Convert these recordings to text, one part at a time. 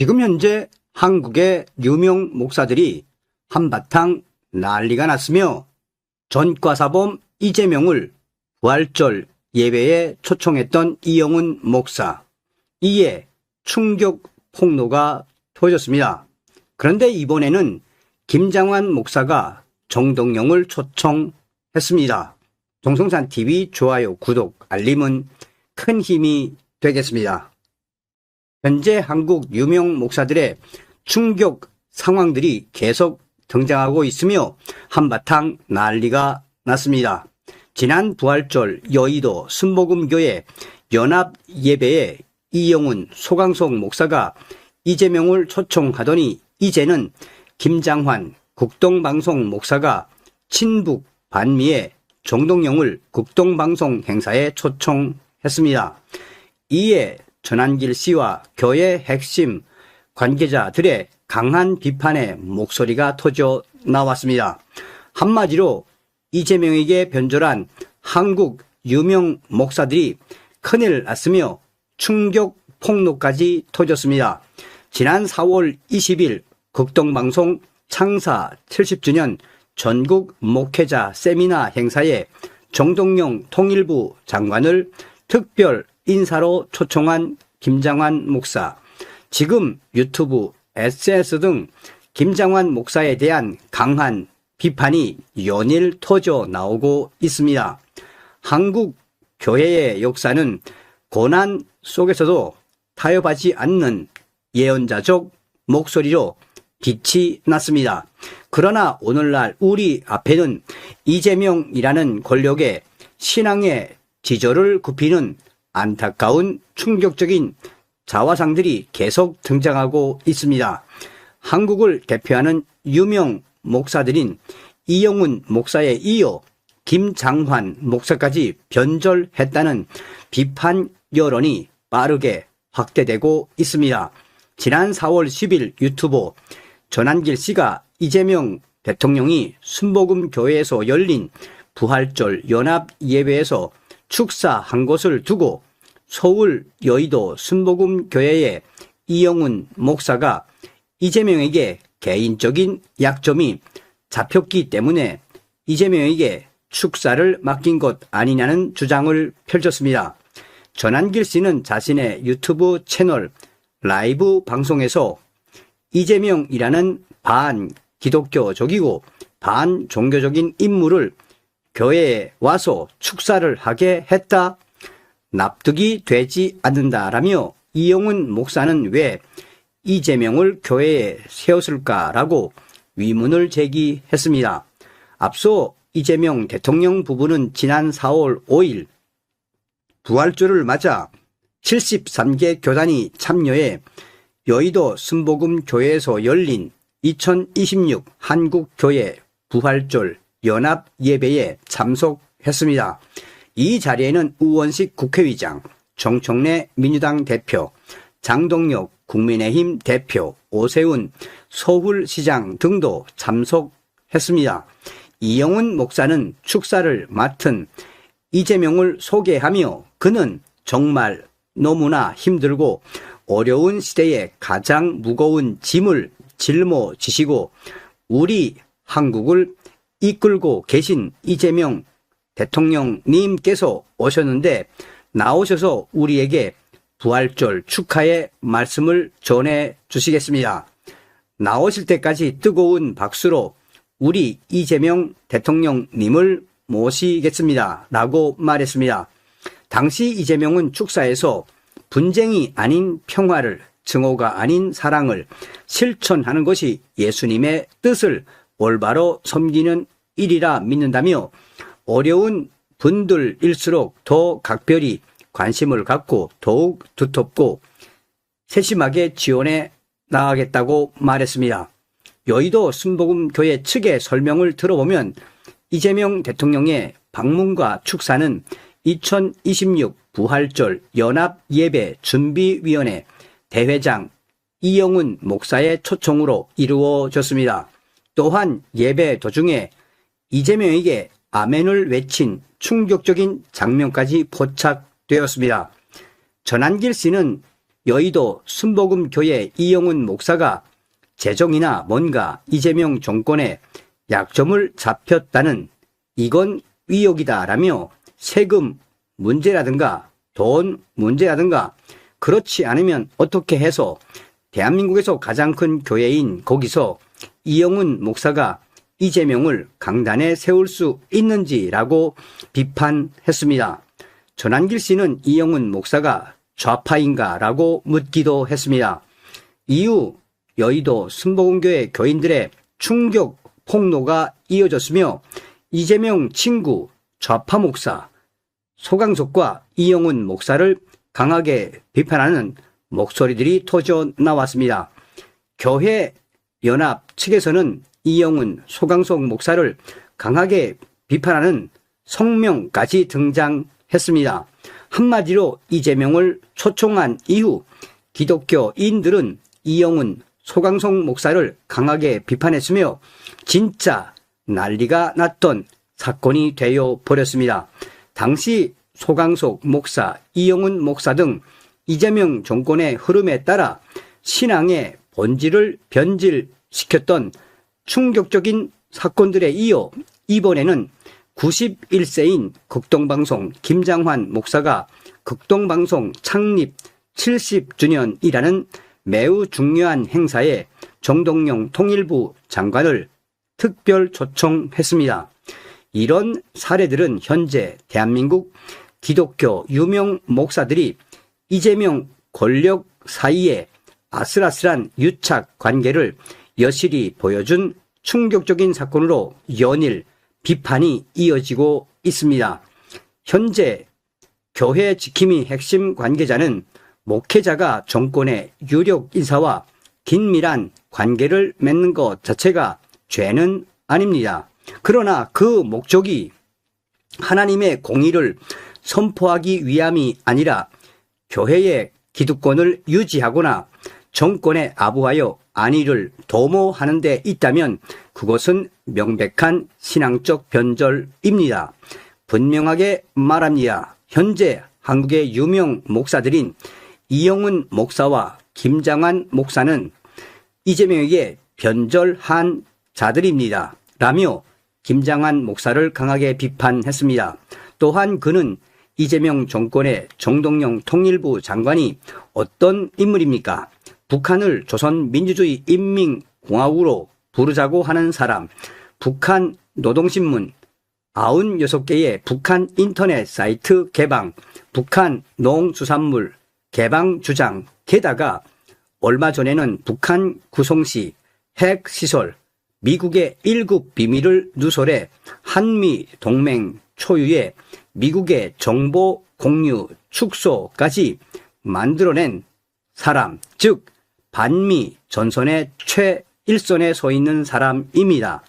지금 현재 한국의 유명 목사들이 한바탕 난리가 났으며 전과사범 이재명을 부활절 예배에 초청했던 이영훈 목사, 이에 충격 폭로가 터졌습니다. 그런데 이번에는 김장환 목사가 정동영을 초청했습니다. 동성산TV 좋아요, 구독, 알림은 큰 힘이 되겠습니다. 현재 한국 유명 목사들의 충격 상황들이 계속 등장하고 있으며 한바탕 난리가 났습니다. 지난 부활절 여의도 순복음교회 연합 예배에 이영훈, 소강석 목사가 이재명을 초청하더니 이제는 김장환 국동방송 목사가 친북 반미에 정동영을 국동방송 행사에 초청했습니다. 이에 전한길 씨와 교회 핵심 관계자들의 강한 비판의 목소리가 터져 나왔습니다. 한마디로 이재명에게 변절한 한국 유명 목사들이 큰일 났으며 충격 폭로까지 터졌습니다. 지난 4월 20일 국동방송 창사 70주년 전국 목회자 세미나 행사에 정동영 통일부 장관을 특별 인사로 초청한 김장환 목사. 지금 유튜브, SNS 등 김장환 목사에 대한 강한 비판이 연일 터져 나오고 있습니다. 한국 교회의 역사는 고난 속에서도 타협하지 않는 예언자적 목소리로 빛이 났습니다. 그러나 오늘날 우리 앞에는 이재명이라는 권력의 신앙의 지저를 굽히는 안타까운 충격적인 자화상들이 계속 등장하고 있습니다. 한국을 대표하는 유명 목사들인 이영훈 목사에 이어 김장환 목사까지 변절했다는 비판 여론이 빠르게 확대되고 있습니다. 지난 4월 10일 유튜버 전한길 씨가 이재명 대통령이 순복음교회에서 열린 부활절 연합 예배에서 축사한 것을 두고 서울 여의도 순복음교회의 이영훈 목사가 이재명에게 개인적인 약점이 잡혔기 때문에 이재명에게 축사를 맡긴 것 아니냐는 주장을 펼쳤습니다. 전한길 씨는 자신의 유튜브 채널 라이브 방송에서 이재명이라는 반기독교적이고 반종교적인 인물을 교회에 와서 축사를 하게 했다, 납득이 되지 않는다라며 이영훈 목사는 왜 이재명을 교회에 세웠을까라고 위문을 제기했습니다. 앞서 이재명 대통령 부부는 지난 4월 5일 부활절을 맞아 73개 교단이 참여해 여의도 순복음교회에서 열린 2026 한국교회 부활절 연합 예배에 참석했습니다. 이 자리에는 우원식 국회의장, 정청래 민주당 대표, 장동혁 국민의힘 대표, 오세훈 서울시장 등도 참석했습니다. 이영훈 목사는 축사를 맡은 이재명을 소개하며 그는 정말 너무나 힘들고 어려운 시대에 가장 무거운 짐을 짊어지시고 우리 한국을 이끌고 계신 이재명 대통령님께서 오셨는데 나오셔서 우리에게 부활절 축하의 말씀을 전해 주시겠습니다. 나오실 때까지 뜨거운 박수로 우리 이재명 대통령님을 모시겠습니다. 라고 말했습니다. 당시 이재명은 축사에서 분쟁이 아닌 평화를, 증오가 아닌 사랑을 실천하는 것이 예수님의 뜻을 올바로 섬기는 일이라 믿는다며 어려운 분들일수록 더 각별히 관심을 갖고 더욱 두텁고 세심하게 지원해 나가겠다고 말했습니다. 여의도 순복음교회 측의 설명을 들어보면 이재명 대통령의 방문과 축사는 2026 부활절 연합예배 준비위원회 대회장 이영훈 목사의 초청으로 이루어졌습니다. 또한 예배 도중에 이재명에게 아멘을 외친 충격적인 장면까지 포착되었습니다. 전한길 씨는 여의도 순복음교회 이영훈 목사가 재정이나 뭔가 이재명 정권에 약점을 잡혔다는 이건 의혹이다라며 세금 문제라든가 돈 문제라든가 그렇지 않으면 어떻게 해서 대한민국에서 가장 큰 교회인 거기서 이영훈 목사가 이재명을 강단에 세울 수 있는지라고 비판했습니다. 전한길 씨는 이영훈 목사가 좌파인가라고 묻기도 했습니다. 이후 여의도 순복음교회 교인들의 충격 폭로가 이어졌으며 이재명 친구 좌파 목사 소강석과 이영훈 목사를 강하게 비판하는 목소리들이 터져 나왔습니다. 교회 연합 측에서는 이영훈, 소강석 목사를 강하게 비판하는 성명까지 등장했습니다. 한마디로 이재명을 초청한 이후 기독교인들은 이영훈, 소강석 목사를 강하게 비판했으며 진짜 난리가 났던 사건이 되어 버렸습니다. 당시 소강석 목사, 이영훈 목사 등 이재명 정권의 흐름에 따라 신앙의 본질을 변질시켰던 충격적인 사건들에 이어 이번에는 91세인 극동방송 김장환 목사가 극동방송 창립 70주년이라는 매우 중요한 행사에 정동영 통일부 장관을 특별 초청했습니다. 이런 사례들은 현재 대한민국 기독교 유명 목사들이 이재명 권력 사이에 아슬아슬한 유착 관계를 여실히 보여준 충격적인 사건으로 연일 비판이 이어지고 있습니다. 현재 교회 지킴이 핵심 관계자는 목회자가 정권의 유력 인사와 긴밀한 관계를 맺는 것 자체가 죄는 아닙니다. 그러나 그 목적이 하나님의 공의를 선포하기 위함이 아니라 교회의 기득권을 유지하거나 정권에 아부하여 안위를 도모하는 데 있다면 그것은 명백한 신앙적 변절입니다. 분명하게 말합니다. 현재 한국의 유명 목사들인 이영훈 목사와 김장환 목사는 이재명에게 변절한 자들입니다. 라며 김장환 목사를 강하게 비판했습니다. 또한 그는 이재명 정권의 정동영 통일부 장관이 어떤 인물입니까? 북한을 조선민주주의 인민공화국으로 부르자고 하는 사람, 북한 노동신문 96개의 북한 인터넷 사이트 개방, 북한 농수산물 개방 주장, 게다가 얼마 전에는 북한 구성시 핵시설, 미국의 1급 비밀을 누설해 한미 동맹 초유의 미국의 정보 공유 축소까지 만들어낸 사람, 즉 반미 전선의 최일선에 서 있는 사람입니다.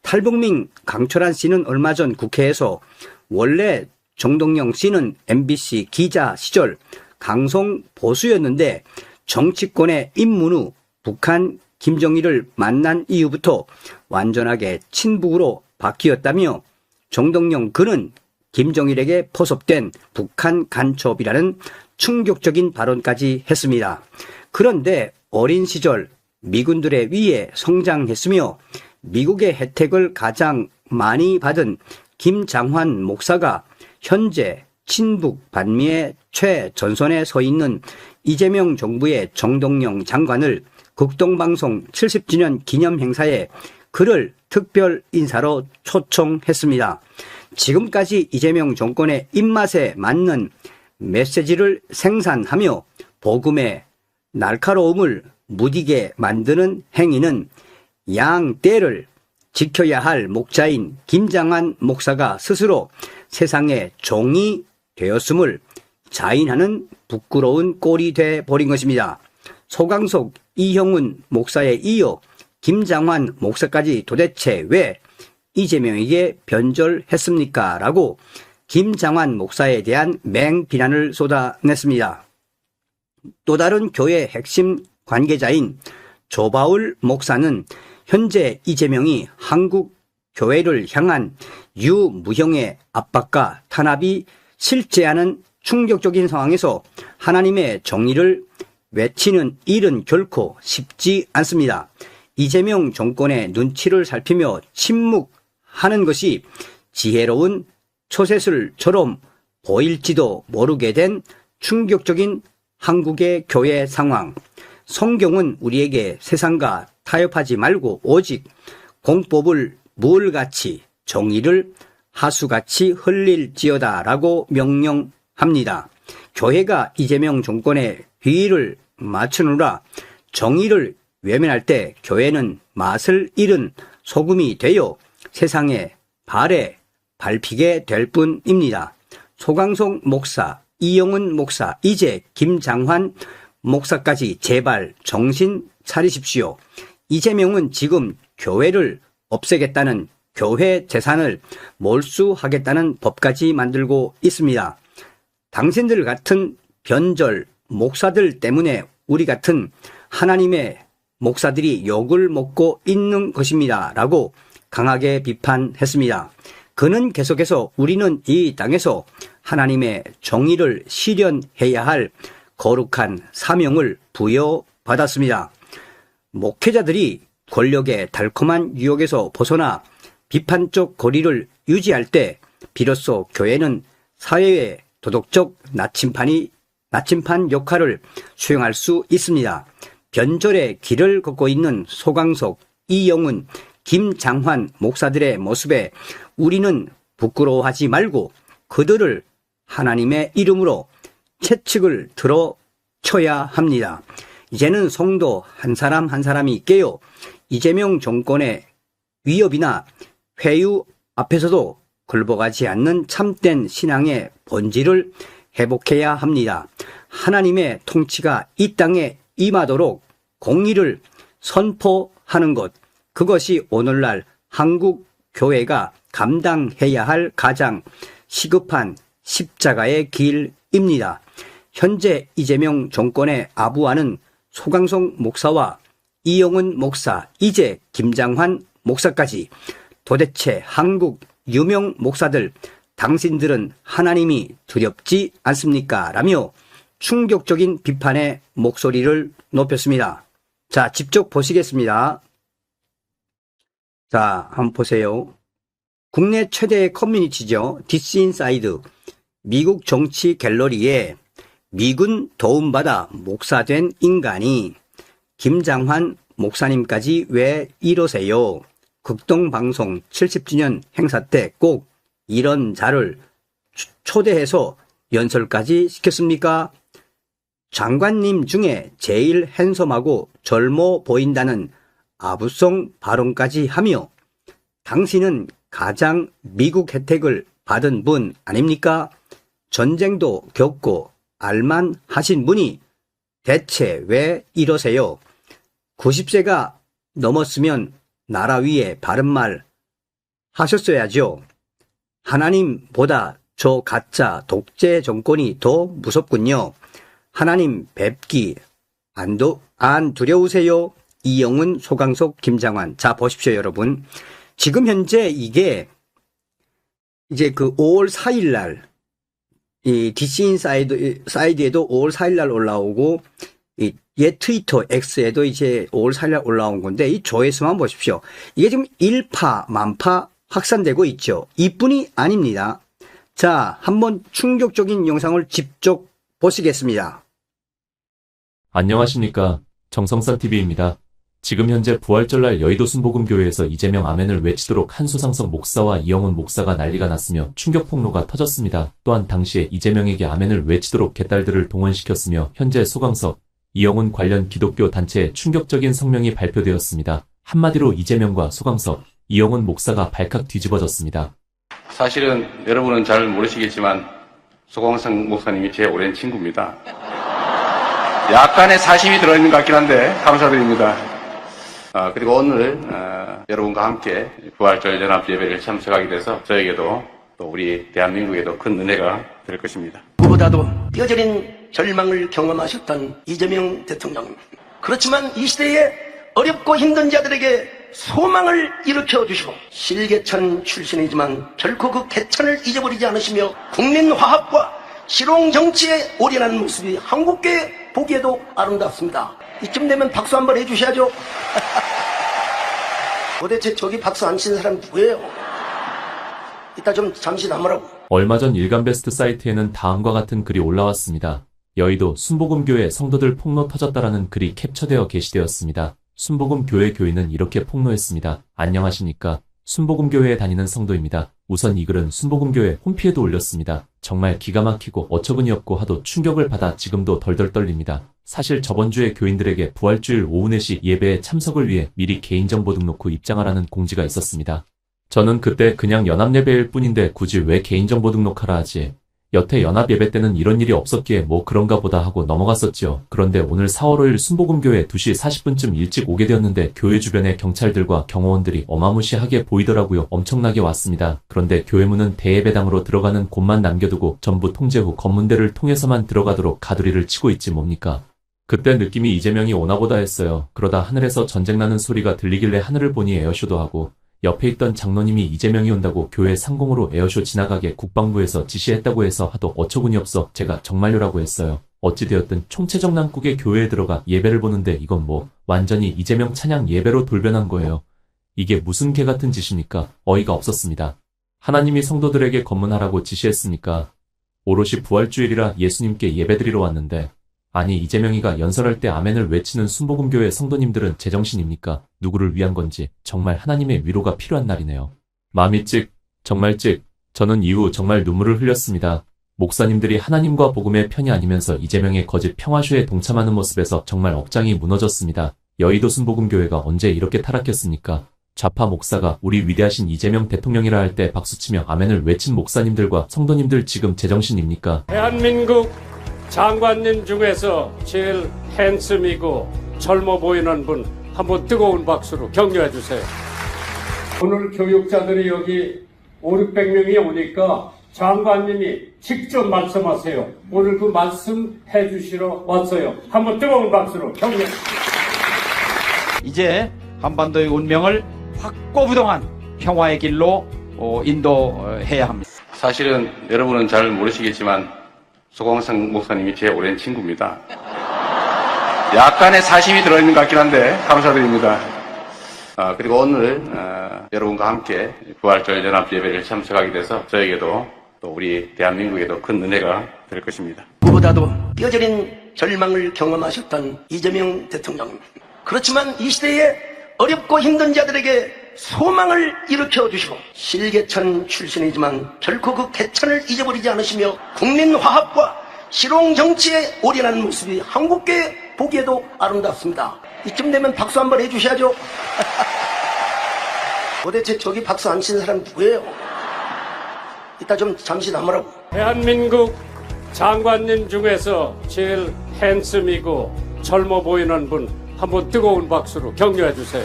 탈북민 강철한 씨는 얼마 전 국회에서 원래 정동영 씨는 MBC 기자 시절 강성 보수였는데 정치권에 입문 후 북한 김정일을 만난 이후부터 완전하게 친북으로 바뀌었다며 정동영 그는 김정일에게 포섭된 북한 간첩이라는 충격적인 발언까지 했습니다. 그런데 어린 시절 미군들에 의해 성장했으며 미국의 혜택을 가장 많이 받은 김장환 목사가 현재 친북 반미의 최전선에 서 있는 이재명 정부의 정동영 장관을 극동방송 70주년 기념 행사에 그를 특별 인사로 초청했습니다. 지금까지 이재명 정권의 입맛에 맞는 메시지를 생산하며 복음의 날카로움을 무디게 만드는 행위는 양떼를 지켜야 할 목자인 김장환 목사가 스스로 세상의 종이 되었음을 자인하는 부끄러운 꼴이 돼버린 것입니다. 소강석, 이형훈 목사에 이어 김장환 목사까지 도대체 왜 이재명에게 변절했습니까? 라고 김장환 목사에 대한 맹비난을 쏟아냈습니다. 또 다른 교회 핵심 관계자인 조바울 목사는 현재 이재명이 한국 교회를 향한 유무형의 압박과 탄압이 실제하는 충격적인 상황에서 하나님의 정의를 외치는 일은 결코 쉽지 않습니다. 이재명 정권의 눈치를 살피며 침묵하는 것이 지혜로운 처세술처럼 보일지도 모르게 된 충격적인 한국의 교회 상황. 성경은 우리에게 세상과 타협하지 말고 오직 공법을 물같이 정의를 하수같이 흘릴지어다 라고 명령합니다. 교회가 이재명 정권의 비위를 맞추느라 정의를 외면할 때 교회는 맛을 잃은 소금이 되어 세상에 발에 밟히게 될 뿐입니다. 소강석 목사, 이영훈 목사, 이제 김장환 목사까지 제발 정신 차리십시오. 이재명은 지금 교회를 없애겠다는 교회 재산을 몰수하겠다는 법까지 만들고 있습니다. 당신들 같은 변절 목사들 때문에 우리 같은 하나님의 목사들이 욕을 먹고 있는 것입니다. 라고 강하게 비판했습니다. 그는 계속해서 우리는 이 땅에서 하나님의 정의를 실현해야 할 거룩한 사명을 부여받았습니다. 목회자들이 권력의 달콤한 유혹에서 벗어나 비판적 거리를 유지할 때 비로소 교회는 사회의 도덕적 나침판 역할을 수행할 수 있습니다. 변절의 길을 걷고 있는 소강석, 이영훈, 김장환 목사들의 모습에 우리는 부끄러워하지 말고 그들을 하나님의 이름으로 채찍을 들어쳐야 합니다. 이제는 성도 한 사람 한 사람이 깨어 이재명 정권의 위협이나 회유 앞에서도 굴복하지 않는 참된 신앙의 본질을 회복해야 합니다. 하나님의 통치가 이 땅에 임하도록 공의를 선포하는 것, 그것이 오늘날 한국 교회가 감당해야 할 가장 시급한 십자가의 길입니다. 현재 이재명 정권의 아부하는 소강석 목사와 이영훈 목사, 이제 김장환 목사까지 도대체 한국 유명 목사들, 당신들은 하나님이 두렵지 않습니까? 라며 충격적인 비판의 목소리를 높였습니다. 자, 직접 보시겠습니다. 자, 한번 보세요. 국내 최대의 커뮤니티죠. 디스인사이드. 미국 정치 갤러리에 미군 도움받아 목사된 인간이 김장환 목사님까지 왜 이러세요? 극동방송 70주년 행사 때 꼭 이런 자를 초대해서 연설까지 시켰습니까? 장관님 중에 제일 핸섬하고 젊어 보인다는 아부성 발언까지 하며 당신은 가장 미국 혜택을 받은 분 아닙니까? 전쟁도 겪고 알만 하신 분이 대체 왜 이러세요? 90세가 넘었으면 나라 위에 바른 말 하셨어야죠. 하나님보다 저 가짜 독재 정권이 더 무섭군요. 하나님 뵙기 안 두려우세요? 이영훈, 소강석, 김장환. 자, 보십시오, 여러분. 지금 현재 이게 이제 그 5월 4일 날, 이 디스인사이드에도 5월 4일 날 올라오고, 옛 트위터 X에도 이제 5월 4일 날 올라온 건데, 이 조회수만 보십시오. 이게 지금 일파만파 확산되고 있죠. 이뿐이 아닙니다. 자, 한번 충격적인 영상을 직접 보시겠습니다. 안녕하십니까. 정성쌀TV입니다. 지금 현재 부활절날 여의도 순복음교회에서 이재명 아멘을 외치도록 한소상석 목사와 이영훈 목사가 난리가 났으며 충격폭로가 터졌습니다. 또한 당시에 이재명에게 아멘을 외치도록 개딸들을 동원시켰으며 현재 소강석, 이영훈 관련 기독교 단체에 충격적인 성명이 발표되었습니다. 한마디로 이재명과 소강석, 이영훈 목사가 발칵 뒤집어졌습니다. 사실은 여러분은 잘 모르시겠지만 소강석 목사님이 제 오랜 친구입니다. 약간의 사심이 들어있는 것 같긴 한데 감사드립니다. 그리고 오늘 여러분과 함께 부활절 연합 예배를 참석하게 돼서 저에게도 또 우리 대한민국에도 큰 은혜가 될 것입니다. 무엇보다도 뼈저린 절망을 경험하셨던 이재명 대통령. 그렇지만 이 시대에 어렵고 힘든 자들에게 소망을 일으켜 주시고 실개천 출신이지만 결코 그 개천을 잊어버리지 않으시며 국민화합과 실용정치에 올인하는 모습이 한국교회 보기에도 아름답습니다. 이쯤 되면 박수 한번 해주셔야죠. 도대체 저기 박수 안 치는 사람 누구예요? 이따 좀 잠시 남으라고. 얼마 전 일간베스트 사이트에는 다음과 같은 글이 올라왔습니다. 여의도 순복음교회 성도들 폭로 터졌다라는 글이 캡처되어 게시되었습니다. 순복음교회 교인은 이렇게 폭로했습니다. 안녕하십니까. 순복음교회에 다니는 성도입니다. 우선 이 글은 순복음교회 홈피에도 올렸습니다. 정말 기가 막히고 어처구니 없고 하도 충격을 받아 지금도 덜덜 떨립니다. 사실 저번 주에 교인들에게 부활주일 오후 4시 예배에 참석을 위해 미리 개인정보 등록 후 입장하라는 공지가 있었습니다. 저는 그때 그냥 연합예배일 뿐인데 굳이 왜 개인정보 등록하라 하지? 여태 연합예배 때는 이런 일이 없었기에 뭐 그런가 보다 하고 넘어갔었지요. 그런데 오늘 4월 5일 순복음교회 2시 40분쯤 일찍 오게 되었는데 교회 주변에 경찰들과 경호원들이 어마무시하게 보이더라고요. 엄청나게 왔습니다. 그런데 교회 문은 대예배당으로 들어가는 곳만 남겨두고 전부 통제 후 검문대를 통해서만 들어가도록 가두리를 치고 있지 뭡니까? 그때 느낌이 이재명이 오나보다 했어요. 그러다 하늘에서 전쟁나는 소리가 들리길래 하늘을 보니 에어쇼도 하고 옆에 있던 장로님이 이재명이 온다고 교회 상공으로 에어쇼 지나가게 국방부에서 지시했다고 해서 하도 어처구니 없어 제가 정말요라고 했어요. 어찌되었든 총체적 난국의 교회에 들어가 예배를 보는데 이건 뭐 완전히 이재명 찬양 예배로 돌변한 거예요. 이게 무슨 개같은 짓입니까? 어이가 없었습니다. 하나님이 성도들에게 검문하라고 지시했습니까? 오롯이 부활주일이라 예수님께 예배드리러 왔는데 아니 이재명이가 연설할 때 아멘을 외치는 순복음교회 성도님들은 제정신입니까? 누구를 위한 건지 정말 하나님의 위로가 필요한 날이네요. 마음이 정말 저는 이후 정말 눈물을 흘렸습니다. 목사님들이 하나님과 복음의 편이 아니면서 이재명의 거짓 평화쇼에 동참하는 모습에서 정말 억장이 무너졌습니다. 여의도 순복음교회가 언제 이렇게 타락했습니까? 좌파 목사가 우리 위대하신 이재명 대통령이라 할 때 박수치며 아멘을 외친 목사님들과 성도님들 지금 제정신입니까? 대한민국 장관님 중에서 제일 핸섬이고 젊어 보이는 분 한번 뜨거운 박수로 격려해 주세요. 오늘 교육자들이 여기 500~600명이 오니까 장관님이 직접 말씀하세요. 오늘 그 말씀 해주시러 왔어요. 한번 뜨거운 박수로 격려. 이제 한반도의 운명을 확고부동한 평화의 길로 인도해야 합니다. 사실은 여러분은 잘 모르시겠지만 소광상 목사님이 제 오랜 친구입니다. 약간의 사심이 들어있는 것 같긴 한데 감사드립니다. 그리고 오늘 여러분과 함께 부활절 연합예배를 참석하게 돼서 저에게도 또 우리 대한민국에도 큰 은혜가 될 것입니다. 무엇보다도 뼈저린 절망을 경험하셨던 이재명 대통령. 그렇지만 이 시대에 어렵고 힘든 자들에게 소망을 일으켜주시고 실개천 출신이지만 결코 그 개천을 잊어버리지 않으시며 국민화합과 실용정치에 올인하는 모습이 한국교회 보기에도 아름답습니다. 이쯤 되면 박수 한번 해주셔야죠. 도대체 저기 박수 안 치는 사람 누구예요? 이따 좀 잠시 남으라고. 대한민국 장관님 중에서 제일 핸섬이고 젊어 보이는 분 한번 뜨거운 박수로 격려해 주세요.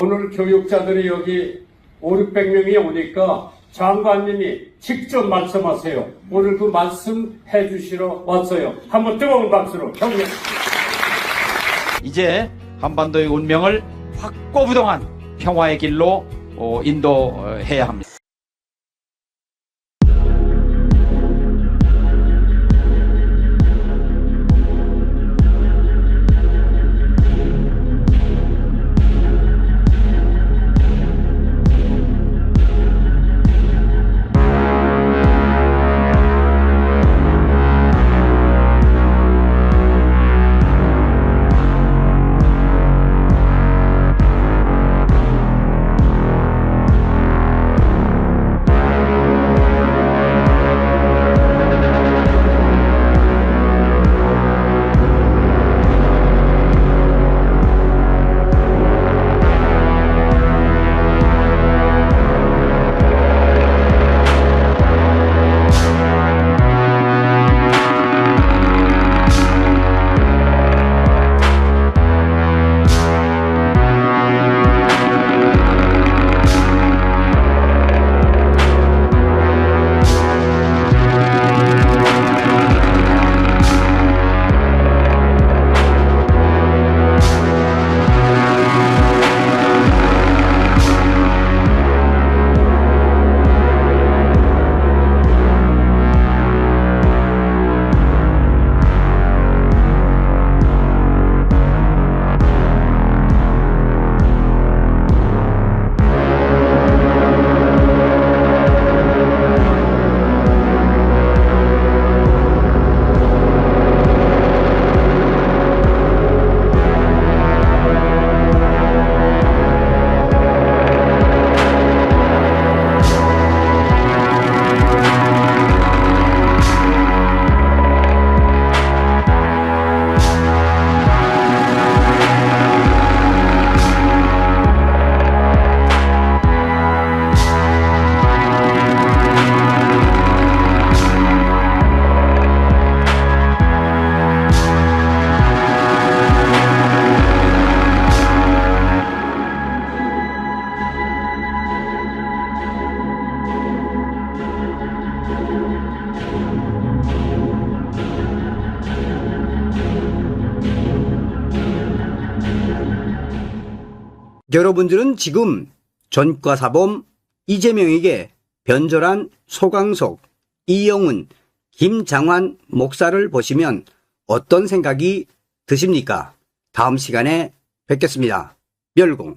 오늘 교육자들이 여기 500~600명이 오니까 장관님이 직접 말씀하세요. 오늘 그 말씀 해주시러 왔어요. 한번 뜨거운 박수로 격려. 이제 한반도의 운명을 확고부동한 평화의 길로 인도해야 합니다. 여러분들은 지금 전과사범 이재명에게 변절한 소강석, 이영훈, 김장환 목사를 보시면 어떤 생각이 드십니까? 다음 시간에 뵙겠습니다. 멸공.